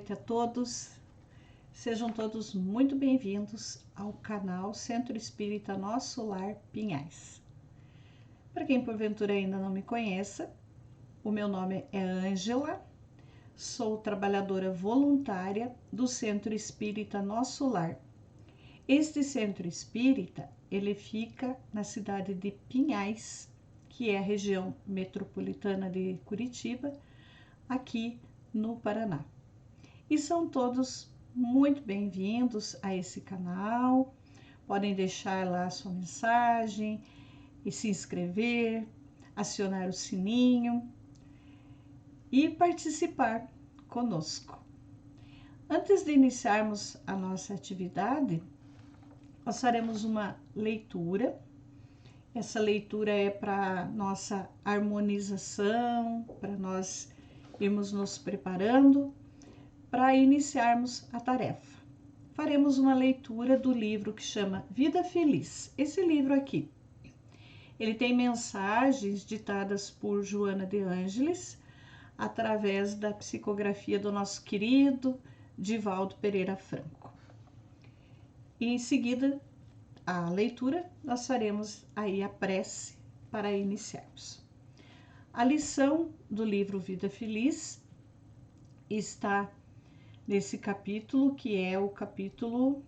noite a todos. Sejam todos muito bem-vindos ao canal Centro Espírita Nosso Lar Pinhais. Para quem porventura ainda não me conheça, o meu nome é Ângela, sou trabalhadora voluntária do Centro Espírita Nosso Lar. Este Centro Espírita, ele fica na cidade de Pinhais, que é a região metropolitana de Curitiba, aqui no Paraná. E são todos muito bem-vindos a esse canal. Podem deixar lá a sua mensagem e se inscrever, acionar o sininho e participar conosco. Antes de iniciarmos a nossa atividade, nós faremos uma leitura. Essa leitura é para nossa harmonização, para nós irmos nos preparando para iniciarmos a tarefa. Faremos uma leitura do livro que chama Vida Feliz. Esse livro aqui, ele tem mensagens ditadas por Joana de Ângeles através da psicografia do nosso querido Divaldo Pereira Franco. E em seguida, a leitura, nós faremos aí a prece para iniciarmos. A lição do livro Vida Feliz está nesse capítulo, que é o capítulo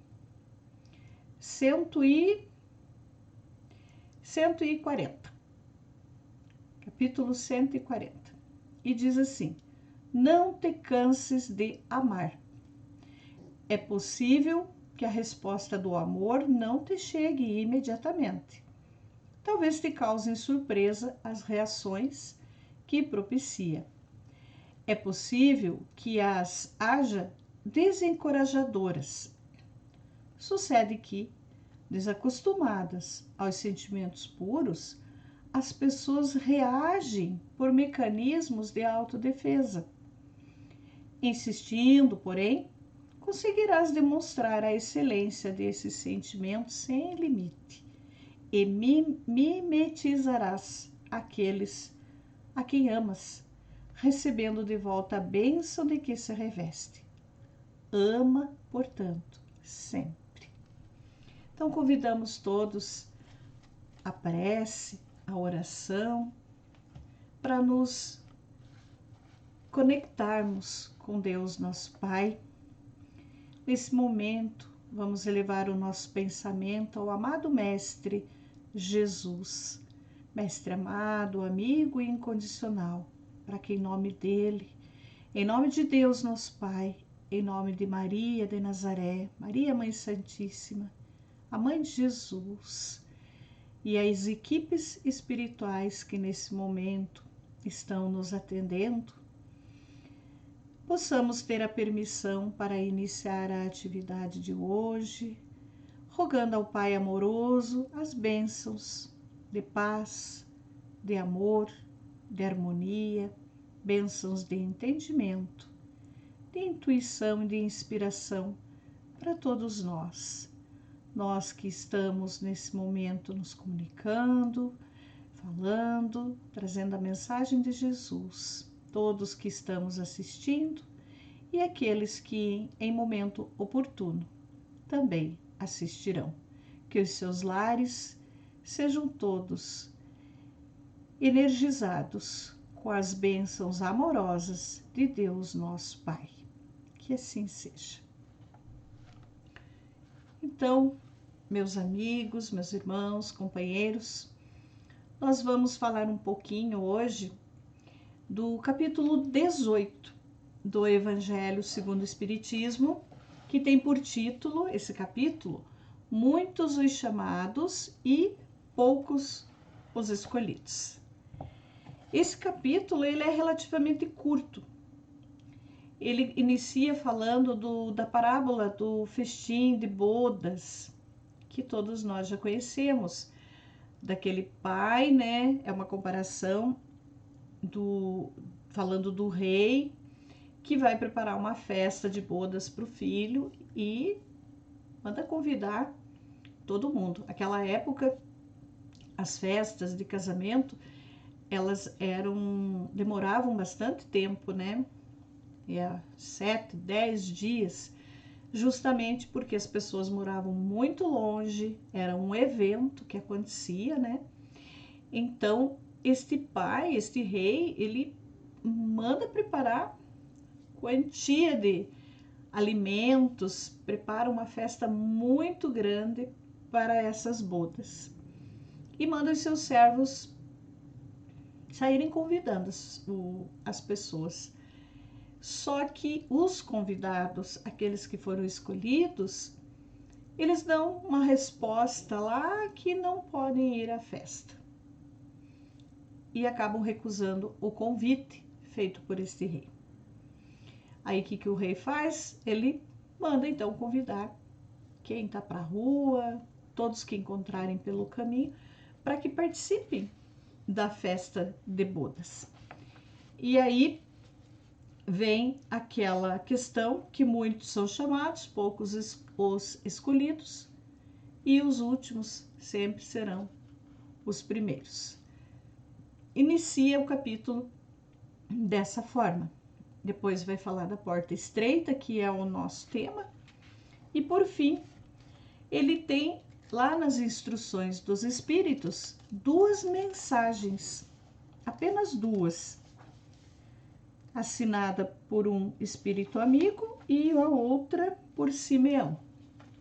140. Capítulo 140. E diz assim: não te canses de amar. É possível que a resposta do amor não te chegue imediatamente. Talvez te causem surpresa as reações que propicia. É possível que as haja desencorajadoras. Sucede que, desacostumadas aos sentimentos puros, as pessoas reagem por mecanismos de autodefesa. Insistindo, porém, conseguirás demonstrar a excelência desses sentimentos sem limite e mimetizarás aqueles a quem amas, recebendo de volta a bênção de que se reveste. Ama, portanto, sempre. Então, convidamos todos a prece, a oração, para nos conectarmos com Deus, nosso Pai. Nesse momento, vamos elevar o nosso pensamento ao amado Mestre Jesus, Mestre amado, amigo e incondicional, para que em nome dele, em nome de Deus, nosso Pai, em nome de Maria de Nazaré, Maria Mãe Santíssima, a Mãe de Jesus e as equipes espirituais que nesse momento estão nos atendendo, possamos ter a permissão para iniciar a atividade de hoje, rogando ao Pai amoroso as bênçãos de paz, de amor, de harmonia, bênçãos de entendimento, de intuição e de inspiração para todos nós. Nós que estamos nesse momento nos comunicando, falando, trazendo a mensagem de Jesus. Todos que estamos assistindo e aqueles que, em momento oportuno, também assistirão. Que os seus lares sejam todos energizados com as bênçãos amorosas de Deus, nosso Pai. Que assim seja. Então, meus amigos, meus irmãos, companheiros, nós vamos falar um pouquinho hoje do capítulo 18 do Evangelho segundo o Espiritismo, que tem por título, esse capítulo, Muitos os chamados e poucos os escolhidos. Esse capítulo ele é relativamente curto. Ele inicia falando da parábola do festim de bodas, que todos nós já conhecemos, daquele pai, né? É uma comparação falando do rei que vai preparar uma festa de bodas para o filho e manda convidar todo mundo. Naquela época, as festas de casamento, elas demoravam bastante tempo, né? 7, 10 dias, justamente porque as pessoas moravam muito longe, era um evento que acontecia, né? Então, este rei, ele manda preparar quantia de alimentos, prepara uma festa muito grande para essas bodas. E manda os seus servos saírem convidando as pessoas. Só que os convidados, aqueles que foram escolhidos, eles dão uma resposta lá que não podem ir à festa. E acabam recusando o convite feito por este rei. Aí o que o rei faz? Ele manda então convidar quem está para a rua, todos que encontrarem pelo caminho, para que participem da festa de bodas. E aí vem aquela questão que muitos são chamados, poucos os escolhidos, e os últimos sempre serão os primeiros. Inicia o capítulo dessa forma. Depois vai falar da porta estreita, que é o nosso tema. E por fim, ele tem lá nas instruções dos espíritos 2 mensagens, apenas 2, assinada por um espírito amigo e a outra por Simeão.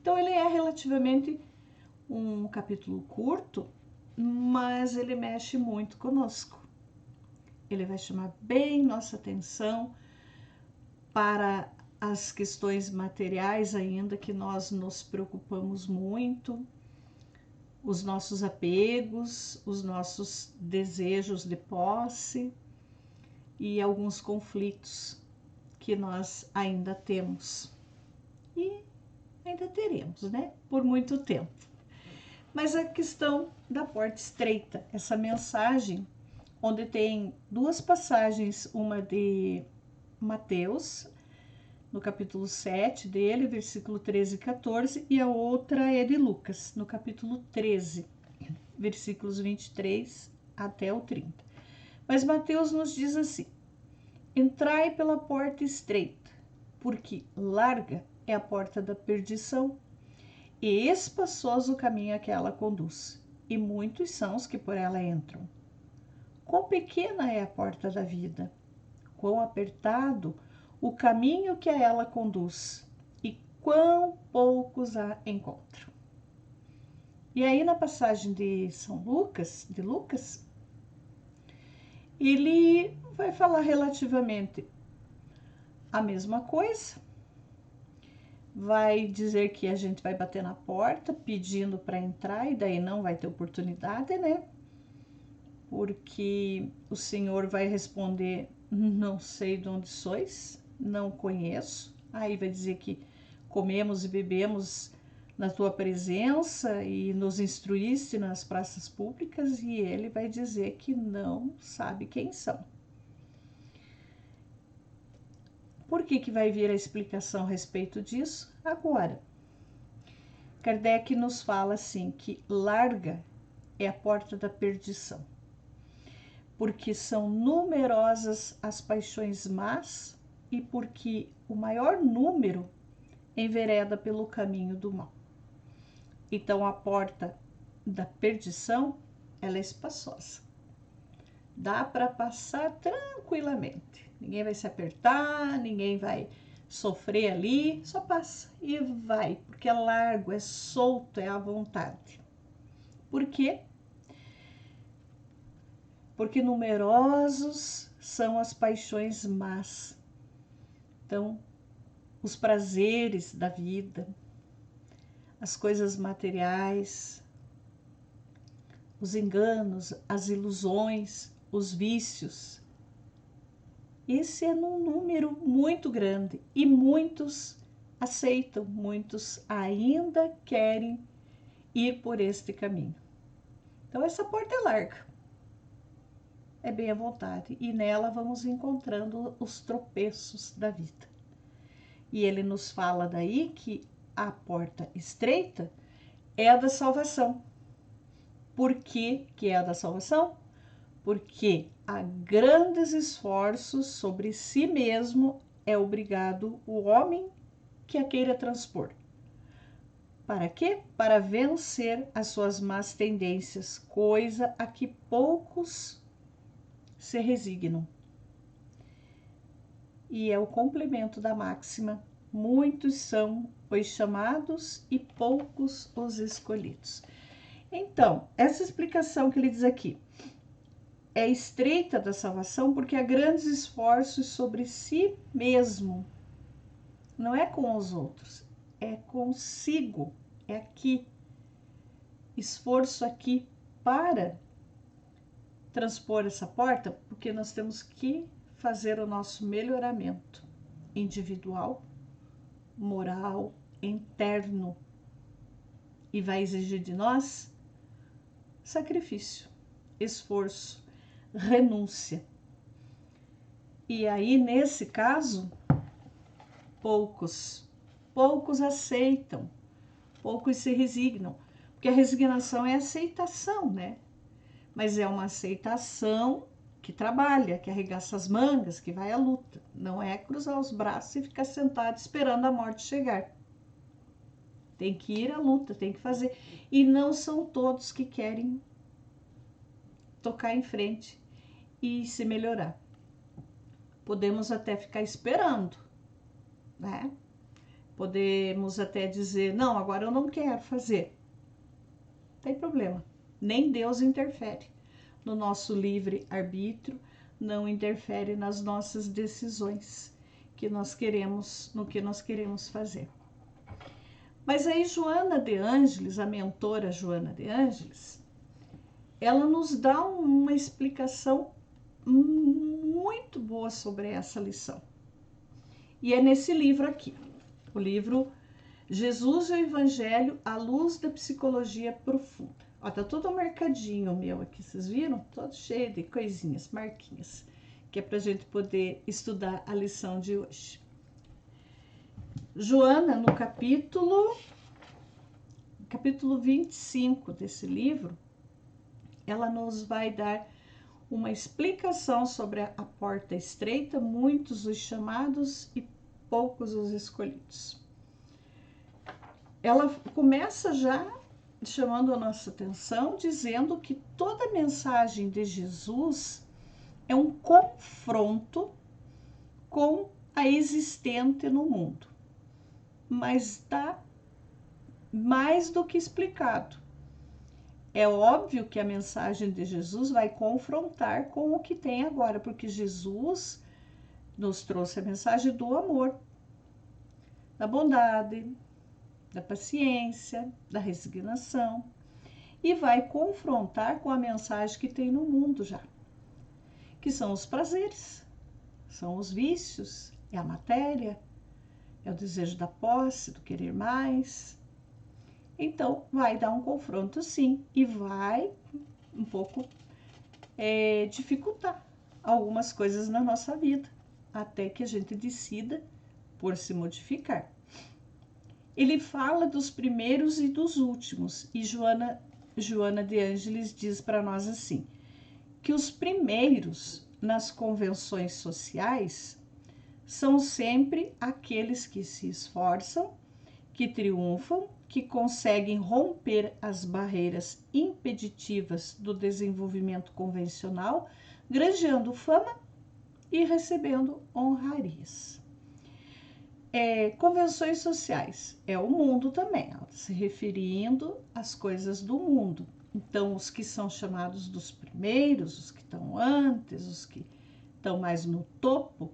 Então ele é relativamente um capítulo curto, mas ele mexe muito conosco. Ele vai chamar bem nossa atenção para as questões materiais ainda, que nós nos preocupamos muito, os nossos apegos, os nossos desejos de posse e alguns conflitos que nós ainda temos e ainda teremos, né? Por muito tempo. Mas a questão da porta estreita, essa mensagem, onde tem 2 passagens, uma de Mateus, no capítulo 7 dele, versículo 13 e 14, e a outra é de Lucas, no capítulo 13, versículos 23 até o 30. Mas Mateus nos diz assim: entrai pela porta estreita, porque larga é a porta da perdição, e espaçoso o caminho a que ela conduz, e muitos são os que por ela entram. Quão pequena é a porta da vida, quão apertado o caminho que a ela conduz, e quão poucos a encontram. E aí na passagem de Lucas, ele vai falar relativamente a mesma coisa, vai dizer que a gente vai bater na porta pedindo para entrar e daí não vai ter oportunidade, né? Porque o Senhor vai responder: não sei de onde sois, não conheço. Aí vai dizer que comemos e bebemos na tua presença e nos instruíste nas praças públicas, e ele vai dizer que não sabe quem são. Por que vai vir a explicação a respeito disso? Agora, Kardec nos fala assim, que larga é a porta da perdição, porque são numerosas as paixões más e porque o maior número envereda pelo caminho do mal. Então, a porta da perdição, ela é espaçosa. Dá para passar tranquilamente. Ninguém vai se apertar, ninguém vai sofrer ali, só passa e vai, porque é largo, é solto, é à vontade. Por quê? Porque numerosos são as paixões más. Então, os prazeres da vida, as coisas materiais, os enganos, as ilusões, os vícios. Esse é num número muito grande e muitos aceitam, muitos ainda querem ir por este caminho. Então, essa porta é larga, é bem à vontade, e nela vamos encontrando os tropeços da vida. E ele nos fala daí que a porta estreita é a da salvação. Por que é a da salvação? Porque há grandes esforços sobre si mesmo é obrigado o homem que a queira transpor. Para quê? Para vencer as suas más tendências, coisa a que poucos se resignam. E é o complemento da máxima: muitos são os chamados e poucos os escolhidos. Então, essa explicação que ele diz aqui é estreita da salvação porque há grandes esforços sobre si mesmo. Não é com os outros, é consigo, é aqui. Esforço aqui para transpor essa porta, porque nós temos que fazer o nosso melhoramento individual, moral, interno. E vai exigir de nós sacrifício, esforço, renúncia. E aí, nesse caso, poucos aceitam, poucos se resignam, porque a resignação é aceitação, né? Mas é uma aceitação que trabalha, que arregaça as mangas, que vai à luta. Não é cruzar os braços e ficar sentado esperando a morte chegar. Tem que ir à luta, tem que fazer. E não são todos que querem tocar em frente e se melhorar. Podemos até ficar esperando, né? Podemos até dizer, não, agora eu não quero fazer. Não tem problema. Nem Deus interfere no nosso livre-arbítrio, não interfere nas nossas decisões que nós queremos, no que nós queremos fazer. Mas aí Joana de Ângeles, a mentora Joana de Ângeles, ela nos dá uma explicação muito boa sobre essa lição. E é nesse livro aqui, o livro Jesus e o Evangelho à Luz da Psicologia Profunda. Ó, tá todo marcadinho o meu aqui, vocês viram? Todo cheio de coisinhas, marquinhas, que é pra gente poder estudar a lição de hoje. Joana, no capítulo 25 desse livro, ela nos vai dar uma explicação sobre a porta estreita, muitos os chamados e poucos os escolhidos. Ela começa já chamando a nossa atenção, dizendo que toda a mensagem de Jesus é um confronto com a existente no mundo, mas está mais do que explicado. É óbvio que a mensagem de Jesus vai confrontar com o que tem agora, porque Jesus nos trouxe a mensagem do amor, da bondade, da paciência, da resignação, e vai confrontar com a mensagem que tem no mundo já, que são os prazeres, são os vícios, é a matéria, é o desejo da posse, do querer mais. Então, vai dar um confronto sim, e vai um pouco dificultar algumas coisas na nossa vida, até que a gente decida por se modificar. Ele fala dos primeiros e dos últimos, e Joana de Ângeles diz para nós assim, que os primeiros nas convenções sociais são sempre aqueles que se esforçam, que triunfam, que conseguem romper as barreiras impeditivas do desenvolvimento convencional, granjeando fama e recebendo honrarias. Convenções sociais é o mundo também, se referindo às coisas do mundo. Então, os que são chamados dos primeiros, os que estão antes, os que estão mais no topo,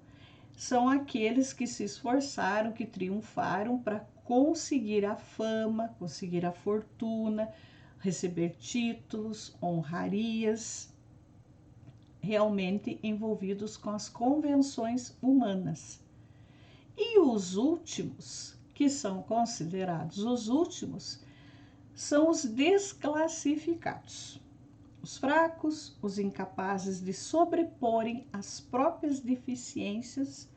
são aqueles que se esforçaram, que triunfaram para conseguir a fama, conseguir a fortuna, receber títulos, honrarias, realmente envolvidos com as convenções humanas. E os últimos, que são considerados os últimos, são os desclassificados, os fracos, os incapazes de sobreporem as próprias deficiências,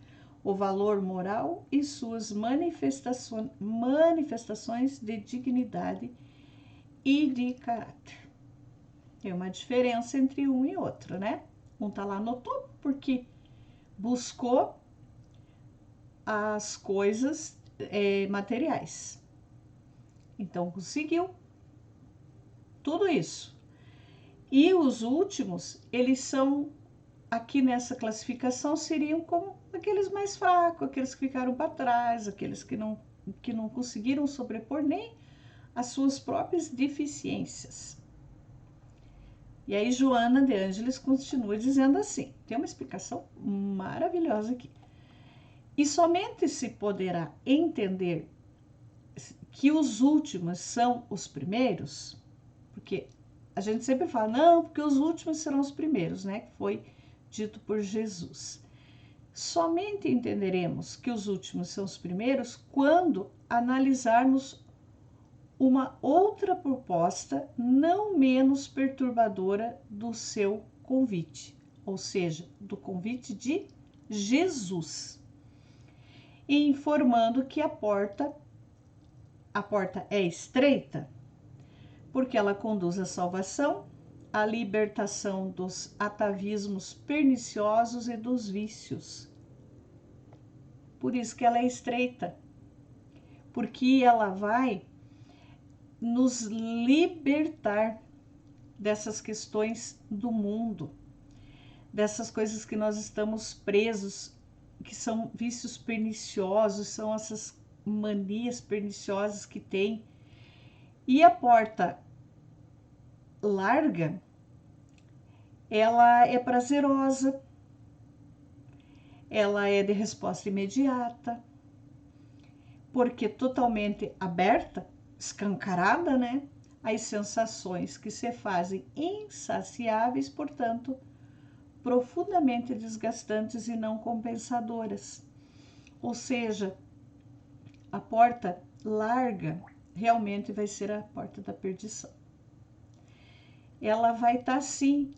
o valor moral e suas manifestações de dignidade e de caráter. Tem uma diferença entre um e outro, né? Um tá lá no topo porque buscou as coisas materiais. Então, conseguiu tudo isso. E os últimos, eles são, aqui nessa classificação, seriam como aqueles mais fracos, aqueles que ficaram para trás, aqueles que não conseguiram sobrepor nem as suas próprias deficiências. E aí Joana de Ângeles continua dizendo assim, tem uma explicação maravilhosa aqui. E somente se poderá entender que os últimos são os primeiros, porque a gente sempre fala, não, porque os últimos serão os primeiros, né? Que foi dito por Jesus. Somente entenderemos que os últimos são os primeiros quando analisarmos uma outra proposta não menos perturbadora do seu convite, ou seja, do convite de Jesus, e informando que a porta é estreita, porque ela conduz à salvação, à libertação dos atavismos perniciosos e dos vícios. Por isso que ela é estreita, porque ela vai nos libertar dessas questões do mundo, dessas coisas que nós estamos presos, que são vícios perniciosos, são essas manias perniciosas que tem. E a porta larga, ela é prazerosa, ela é de resposta imediata, porque totalmente aberta, escancarada, né? As sensações que se fazem insaciáveis, portanto, profundamente desgastantes e não compensadoras. Ou seja, a porta larga realmente vai ser a porta da perdição. Ela vai estar assim,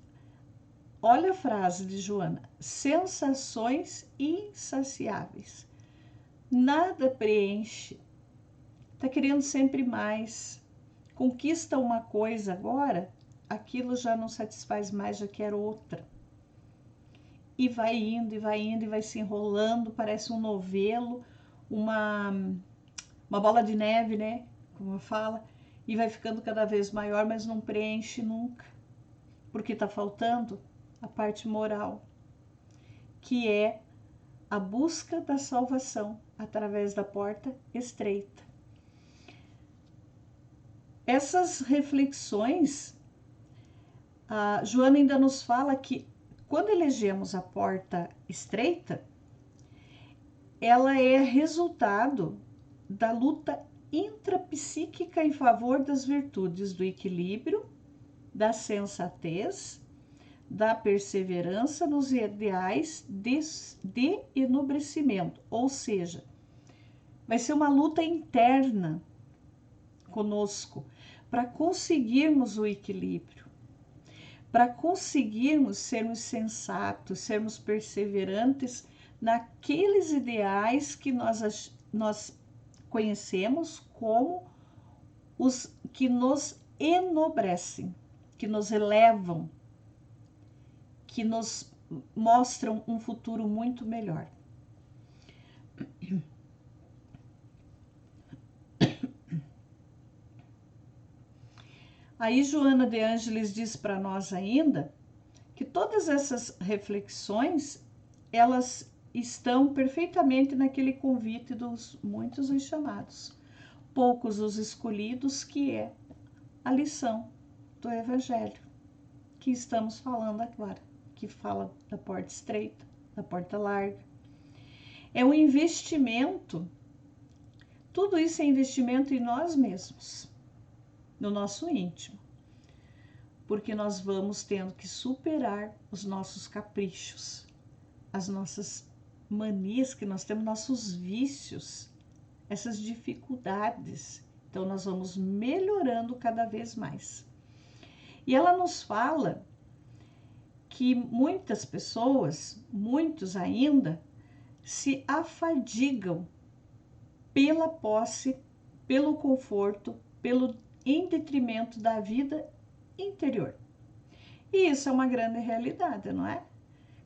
olha a frase de Joana, sensações insaciáveis. Nada preenche, está querendo sempre mais. Conquista uma coisa agora, aquilo já não satisfaz mais, já quer outra. E vai indo, e vai indo, e vai se enrolando, parece um novelo, uma bola de neve, né? Como eu falo, e vai ficando cada vez maior, mas não preenche nunca. Porque está faltando a parte moral, que é a busca da salvação através da porta estreita. Essas reflexões, a Joana ainda nos fala que quando elegemos a porta estreita, ela é resultado da luta intrapsíquica em favor das virtudes do equilíbrio, da sensatez, da perseverança nos ideais de enobrecimento, ou seja, vai ser uma luta interna conosco para conseguirmos o equilíbrio, para conseguirmos sermos sensatos, sermos perseverantes naqueles ideais que nós conhecemos como os que nos enobrecem, que nos elevam, que nos mostram um futuro muito melhor. Aí Joana de Ângeles diz para nós ainda que todas essas reflexões, elas estão perfeitamente naquele convite dos muitos os chamados, poucos os escolhidos, que é a lição do Evangelho, que estamos falando agora, que fala da porta estreita, da porta larga. É um investimento, tudo isso é investimento em nós mesmos, no nosso íntimo, porque nós vamos tendo que superar os nossos caprichos, as nossas manias que nós temos, nossos vícios, essas dificuldades. Então, nós vamos melhorando cada vez mais. E ela nos fala que muitas pessoas, muitos ainda, se afadigam pela posse, pelo conforto, em detrimento da vida interior. E isso é uma grande realidade, não é?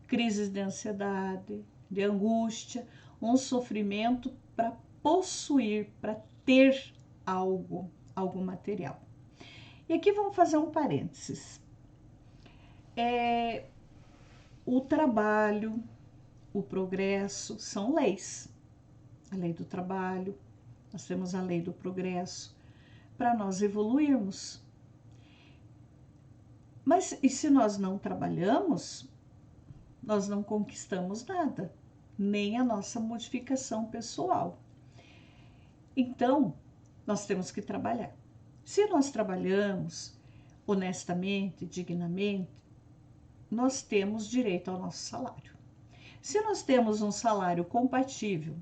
Crises de ansiedade, de angústia, um sofrimento para possuir, para ter algo material. E aqui vamos fazer um parênteses. O trabalho, o progresso são leis. A lei do trabalho, nós temos a lei do progresso, para nós evoluirmos. Mas e se nós não trabalhamos, nós não conquistamos nada, nem a nossa modificação pessoal. Então, nós temos que trabalhar. Se nós trabalhamos honestamente, dignamente, nós temos direito ao nosso salário. Se nós temos um salário compatível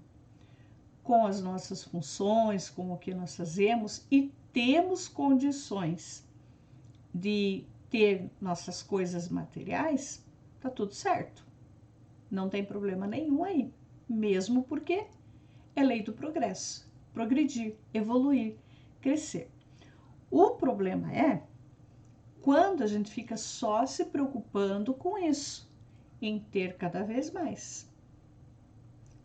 com as nossas funções, com o que nós fazemos e temos condições de ter nossas coisas materiais, tá tudo certo. Não tem problema nenhum aí, mesmo porque é lei do progresso, progredir, evoluir, crescer. O problema é quando a gente fica só se preocupando com isso, em ter cada vez mais.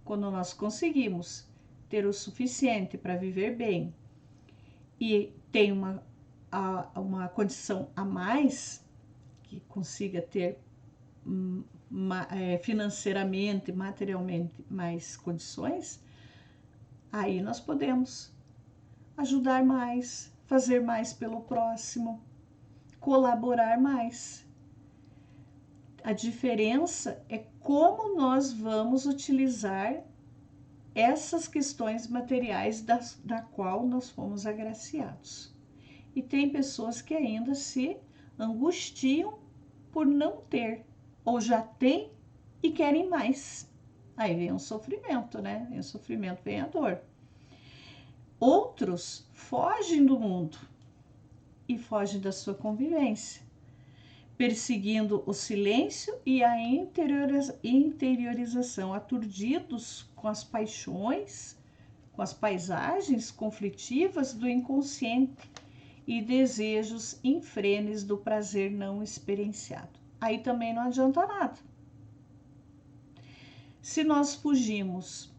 Quando nós conseguimos ter o suficiente para viver bem e tem uma condição a mais, que consiga ter financeiramente, materialmente mais condições, aí nós podemos ajudar mais, fazer mais pelo próximo, colaborar mais. A diferença é como nós vamos utilizar essas questões materiais da qual nós fomos agraciados. E tem pessoas que ainda se angustiam por não ter, ou já têm e querem mais. Aí vem um sofrimento, né? Vem o sofrimento, vem a dor. Outros fogem do mundo e fogem da sua convivência, perseguindo o silêncio e a interiorização, aturdidos com as paixões, com as paisagens conflitivas do inconsciente e desejos infrenes do prazer não experienciado. Aí também não adianta nada. Se nós fugimos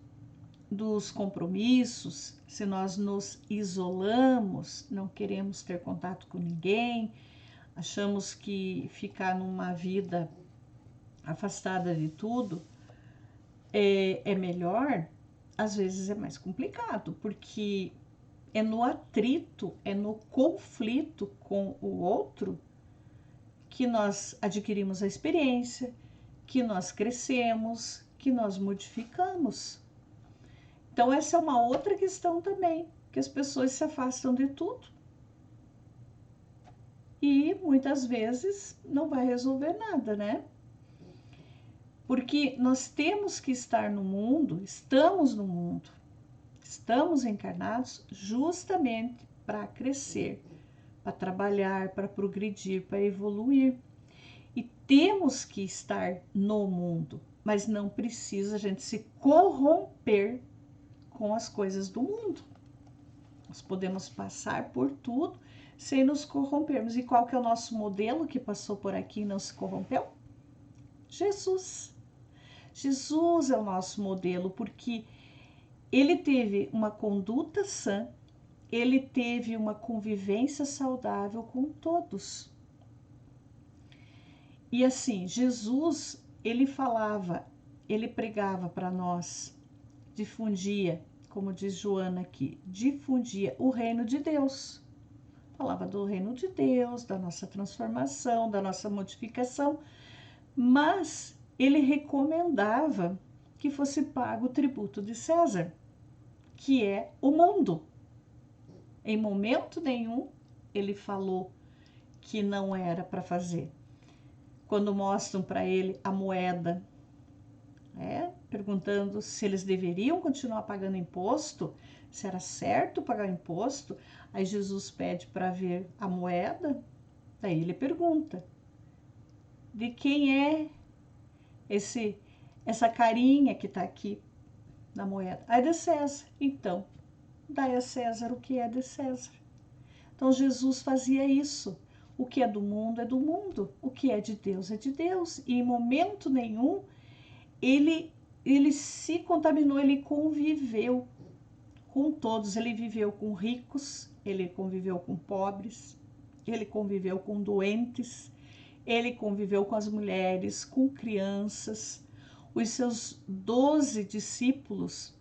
dos compromissos, se nós nos isolamos, não queremos ter contato com ninguém, achamos que ficar numa vida afastada de tudo é melhor, às vezes é mais complicado, porque é no atrito, é no conflito com o outro que nós adquirimos a experiência, que nós crescemos, que nós modificamos. Então, essa é uma outra questão também, que as pessoas se afastam de tudo e muitas vezes não vai resolver nada, né? Porque nós temos que estar no mundo, estamos no mundo, estamos encarnados justamente para crescer, para trabalhar, para progredir, para evoluir. E temos que estar no mundo, mas não precisa a gente se corromper com as coisas do mundo. Nós podemos passar por tudo sem nos corrompermos. E qual que é o nosso modelo que passou por aqui e não se corrompeu? Jesus. Jesus é o nosso modelo, porque ele teve uma conduta sã, ele teve uma convivência saudável com todos. E assim, Jesus, ele falava, ele pregava para nós, difundia, como diz Joana aqui, difundia o reino de Deus. Falava do reino de Deus, da nossa transformação, da nossa modificação, mas ele recomendava que fosse pago o tributo de César, que é o mundo. Em momento nenhum ele falou que não era para fazer. Quando mostram para ele a moeda, perguntando se eles deveriam continuar pagando imposto, se era certo pagar imposto, aí Jesus pede para ver a moeda, daí ele pergunta, de quem é essa carinha que está aqui na moeda? É de César. Então, dai a César o que é de César. Então, Jesus fazia isso. O que é do mundo, o que é de Deus. E em momento nenhum, ele ele se contaminou, ele conviveu com todos, ele viveu com ricos, ele conviveu com pobres, ele conviveu com doentes, ele conviveu com as mulheres, com crianças. Os seus 12 discípulos,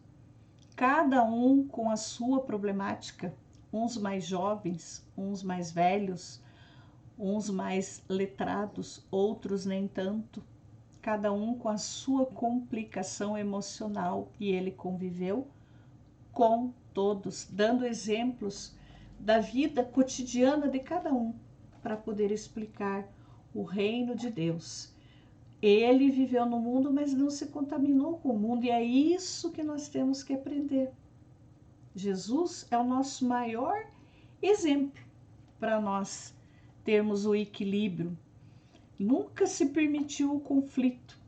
cada um com a sua problemática, uns mais jovens, uns mais velhos, uns mais letrados, outros nem tanto, cada um com a sua complicação emocional, e ele conviveu com todos, dando exemplos da vida cotidiana de cada um, para poder explicar o reino de Deus. Ele viveu no mundo, mas não se contaminou com o mundo, e é isso que nós temos que aprender. Jesus é o nosso maior exemplo para nós termos o equilíbrio. Nunca se permitiu o conflito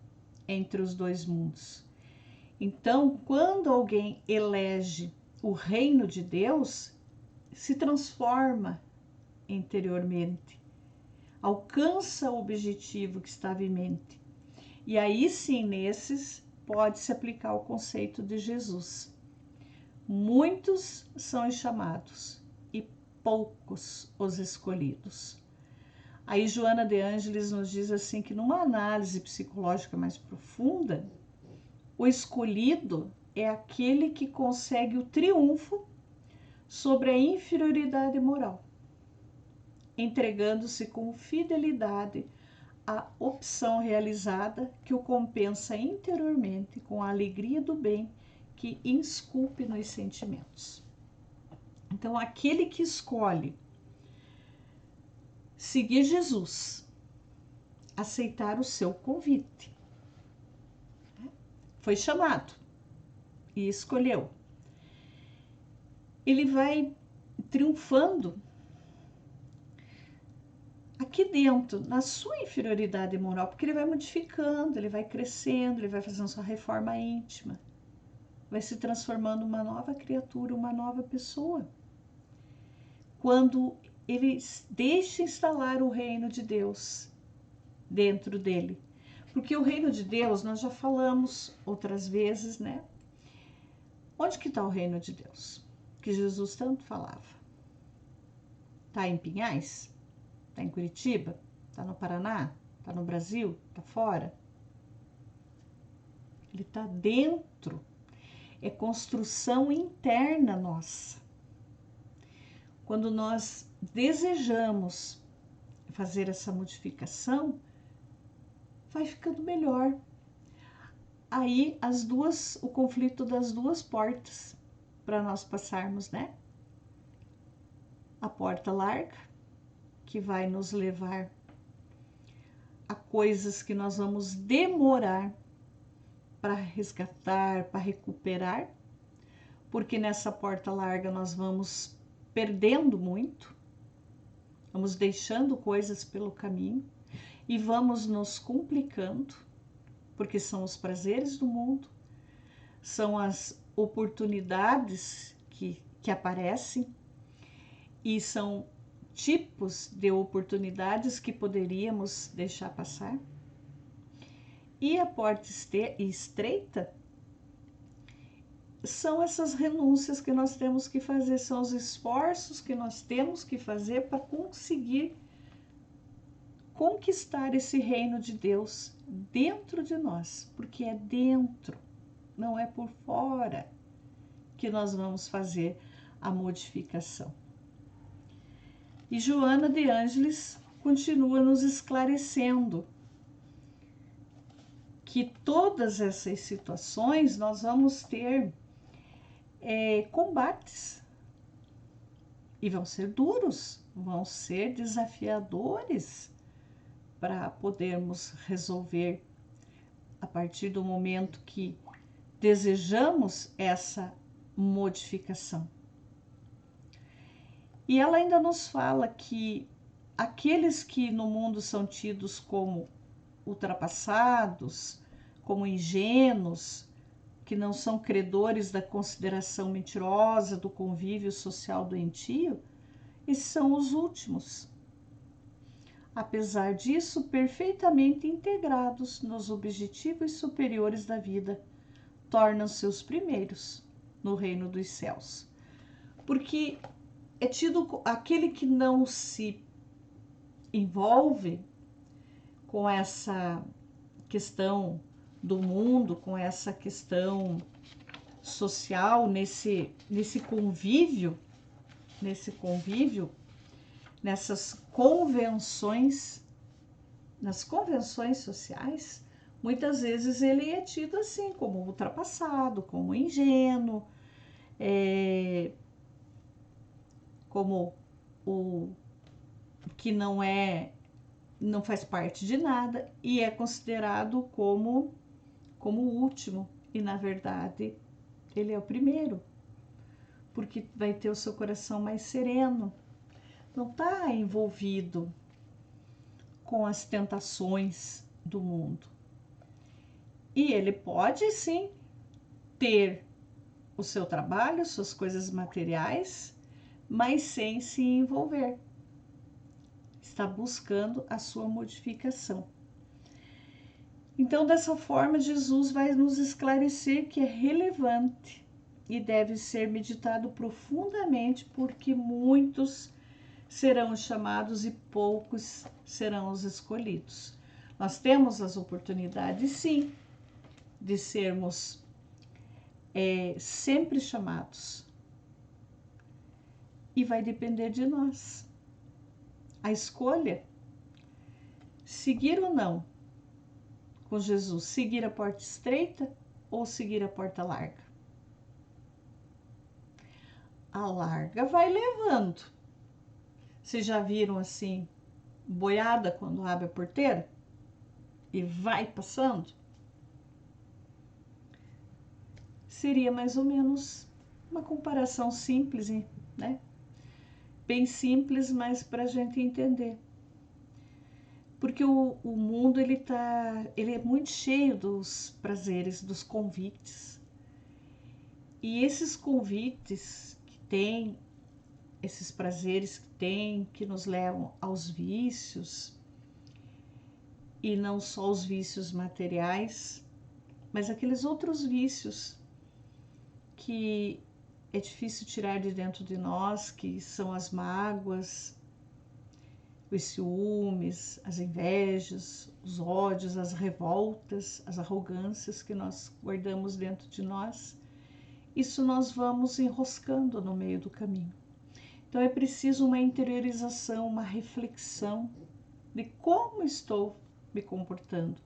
entre os dois mundos. Então, quando alguém elege o reino de Deus, se transforma interiormente, alcança o objetivo que estava em mente. E aí sim, nesses, pode-se aplicar o conceito de Jesus. Muitos são os chamados e poucos os escolhidos. Aí Joana de Ângeles nos diz assim que numa análise psicológica mais profunda, o escolhido é aquele que consegue o triunfo sobre a inferioridade moral, entregando-se com fidelidade à opção realizada que o compensa interiormente com a alegria do bem que esculpe nos sentimentos. Então, aquele que escolhe seguir Jesus, aceitar o seu convite, foi chamado e escolheu, ele vai triunfando aqui dentro, na sua inferioridade moral, porque ele vai modificando, ele vai crescendo, ele vai fazendo sua reforma íntima, vai se transformando uma nova criatura, uma nova pessoa. Quando ele deixa instalar o reino de Deus dentro dele. Porque o reino de Deus, nós já falamos outras vezes, né? Onde que está o reino de Deus? Que Jesus tanto falava. Está em Pinhais? Está em Curitiba? Está no Paraná? Está no Brasil? Está fora? Ele está dentro. É construção interna nossa. Quando nós desejamos fazer essa modificação, vai ficando melhor. Aí o conflito das duas portas para nós passarmos, né? A porta larga, que vai nos levar a coisas que nós vamos demorar para resgatar, para recuperar, porque nessa porta larga nós vamos perdendo muito, vamos deixando coisas pelo caminho e vamos nos complicando, porque são os prazeres do mundo, são as oportunidades que aparecem e são tipos de oportunidades que poderíamos deixar passar. E a porta estreita são essas renúncias que nós temos que fazer, são os esforços que nós temos que fazer para conseguir conquistar esse reino de Deus dentro de nós, porque é dentro, não é por fora que nós vamos fazer a modificação. E Joana de Ângeles continua nos esclarecendo que todas essas situações nós vamos ter combates e vão ser duros, vão ser desafiadores para podermos resolver a partir do momento que desejamos essa modificação. E ela ainda nos fala que aqueles que no mundo são tidos como ultrapassados, como ingênuos, que não são credores da consideração mentirosa, do convívio social doentio, esses são os últimos. Apesar disso, perfeitamente integrados nos objetivos superiores da vida, tornam-se os primeiros no reino dos céus. Porque é tido aquele que não se envolve com essa questão do mundo, com essa questão social, nesse convívio, nessas convenções, nas convenções sociais, muitas vezes ele é tido assim, como ultrapassado, como ingênuo, como o que não faz parte de nada e é considerado como o último. E na verdade ele é o primeiro, porque vai ter o seu coração mais sereno, não está envolvido com as tentações do mundo. E ele pode sim ter o seu trabalho, suas coisas materiais, mas sem se envolver. Está buscando a sua modificação. Então, dessa forma, Jesus vai nos esclarecer que é relevante e deve ser meditado profundamente, porque muitos serão chamados e poucos serão os escolhidos. Nós temos as oportunidades, sim, de sermos sempre chamados. E vai depender de nós. A escolha, seguir ou não com Jesus, seguir a porta estreita ou seguir a porta larga. A larga vai levando. Vocês já viram assim, boiada quando abre a porteira e vai passando? Seria mais ou menos uma comparação simples, né? Bem simples, mas para a gente entender. Porque o mundo ele é muito cheio dos prazeres, dos convites. E esses convites que tem, esses prazeres que tem, que nos levam aos vícios, e não só os vícios materiais, mas aqueles outros vícios que é difícil tirar de dentro de nós, que são as mágoas, os ciúmes, as invejas, os ódios, as revoltas, as arrogâncias que nós guardamos dentro de nós. Isso nós vamos enroscando no meio do caminho. Então é preciso uma interiorização, uma reflexão de como estou me comportando,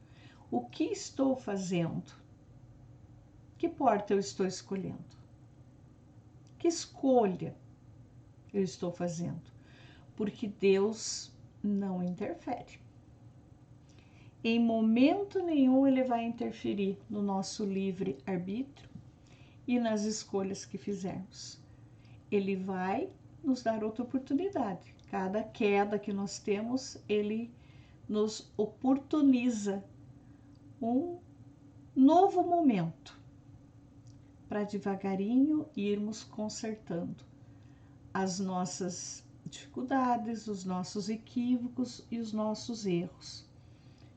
o que estou fazendo, que porta eu estou escolhendo, que escolha eu estou fazendo, porque Deus não interfere. Em momento nenhum ele vai interferir no nosso livre arbítrio e nas escolhas que fizermos. Ele vai nos dar outra oportunidade. Cada queda que nós temos, ele nos oportuniza um novo momento para devagarinho irmos consertando as nossas dificuldades, os nossos equívocos e os nossos erros.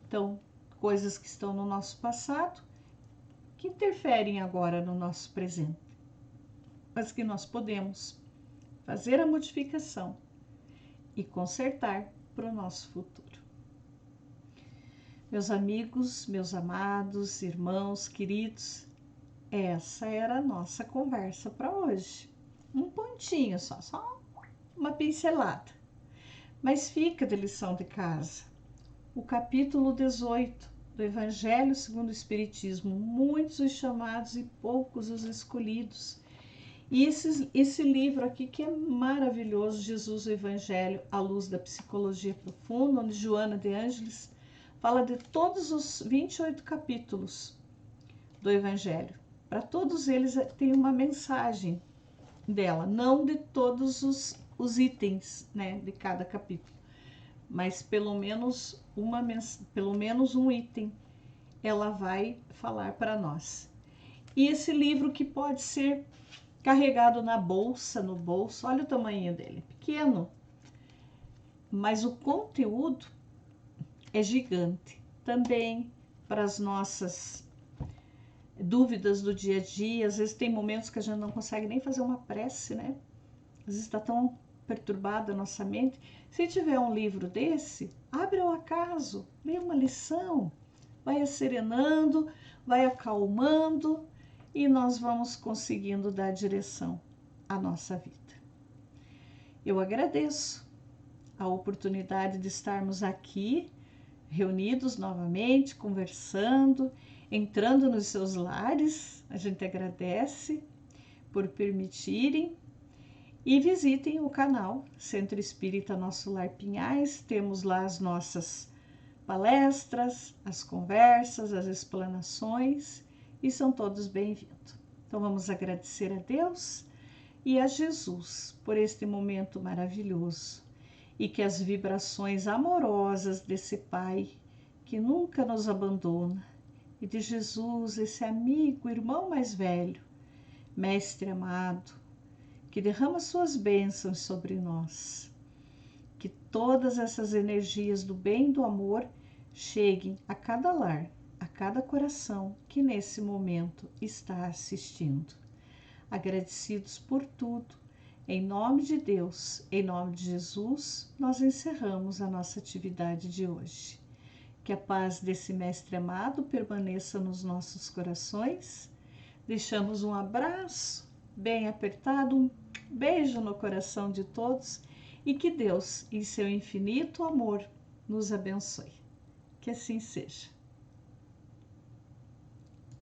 Então, coisas que estão no nosso passado, que interferem agora no nosso presente, mas que nós podemos fazer a modificação e consertar para o nosso futuro. Meus amigos, meus amados, irmãos, queridos, essa era a nossa conversa para hoje. Um pontinho só uma pincelada. Mas fica de lição de casa o capítulo 18 do Evangelho segundo o Espiritismo, muitos os chamados e poucos os escolhidos. E esse livro aqui que é maravilhoso, Jesus o Evangelho à luz da psicologia profunda, onde Joana de Ângeles fala de todos os 28 capítulos do Evangelho. Para todos eles tem uma mensagem dela, não de todos os itens, né, de cada capítulo, mas pelo menos um item ela vai falar para nós. E esse livro que pode ser carregado na bolsa, no bolso, olha o tamanho dele, pequeno, mas o conteúdo é gigante. Também para as nossas dúvidas do dia a dia. Às vezes tem momentos que a gente não consegue nem fazer uma prece, né? Às vezes está tão perturbada a nossa mente. Se tiver um livro desse, abre ao acaso, lê uma lição, vai serenando, vai acalmando e nós vamos conseguindo dar direção à nossa vida. Eu agradeço a oportunidade de estarmos aqui reunidos novamente, conversando, entrando nos seus lares. A gente agradece por permitirem e visitem o canal Centro Espírita Nosso Lar Pinhais. Temos lá as nossas palestras, as conversas, as explanações e são todos bem-vindos. Então vamos agradecer a Deus e a Jesus por este momento maravilhoso e que as vibrações amorosas desse Pai que nunca nos abandona e de Jesus, esse amigo, irmão mais velho, mestre amado, que derrama suas bênçãos sobre nós, que todas essas energias do bem e do amor cheguem a cada lar, a cada coração que nesse momento está assistindo. Agradecidos por tudo, em nome de Deus, em nome de Jesus, nós encerramos a nossa atividade de hoje. Que a paz desse Mestre amado permaneça nos nossos corações. Deixamos um abraço bem apertado, um beijo no coração de todos e que Deus, em seu infinito amor, nos abençoe. Que assim seja.